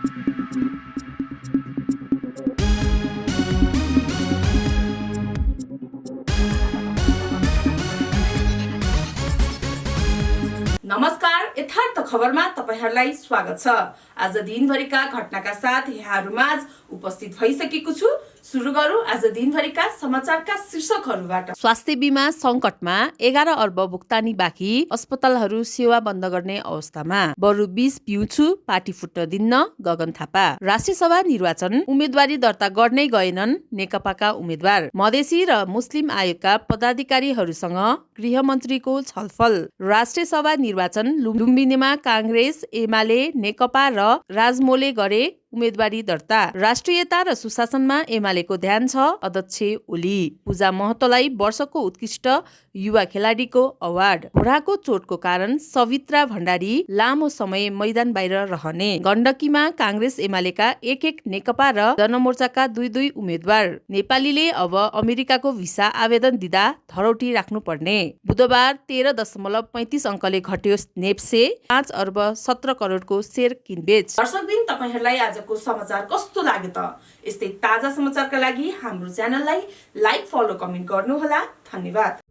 नमस्कार, यथार्थ खबरमा तपाईहरुलाई स्वागत छ। आज दिनभरिका घटनाका साथ यहाँहरुमाझ उपस्थित भइसकेको छु। सुरु गरौँ आज दिनभरिका समाचारका शीर्षकहरुबाट। स्वास्थ्य बीमा संकटमा 11 अर्ब भुक्तानी बाँकी, अस्पतालहरु सेवा बन्द गर्ने अवस्थामा। बरु 20 पिउँछु, पार्टी फुट्न दिन्न, गगन थापा। राष्ट्रिय सभा निर्वाचन उम्मेदवारी दर्ता गर्नै गएनन् नेकपाका उम्मेदवार। मधेसी र मुस्लिम आयोगका पदाधिकारीहरुसँग गृहमन्त्रीको छलफल। राष्ट्रिय सभा निर्वाचन लुम्बिनीमा कांग्रेस, एमाले, नेकपा र राजमोले गरे उम्मेदवारी दर्ता। राष्ट्रियता र सुशासनमा एमालेको ध्यान छ, अध्यक्ष ओली। पूजा महतोलाई वर्षको उत्कृष्ट युवा खेलाडीको अवार्ड। घोडाको चोटको कारण सवित्रा भण्डारी लामो समय मैदान बाहिर रहने। गण्डकीमा कांग्रेस एमालेका एक नेकपा र जनमोर्चाका दुई उम्मेदवार। नेपालीले अब अमेरिकाको भिसा आवेदन दिँदा धरौटी राख्नुपर्ने। बुधबार 13.35 अङ्कले घट्यो नेप्से। 5 अर्ब 17 करोडको शेयर किनबेच। दर्शकबिन, तपाईहरुलाई आजको समाचार कस्तो लाग्यो त? यस्तै ताजा समाचारका लागि हाम्रो च्यानललाई लाइक, फलो, कमेन्ट गर्नुहोला। धन्यवाद।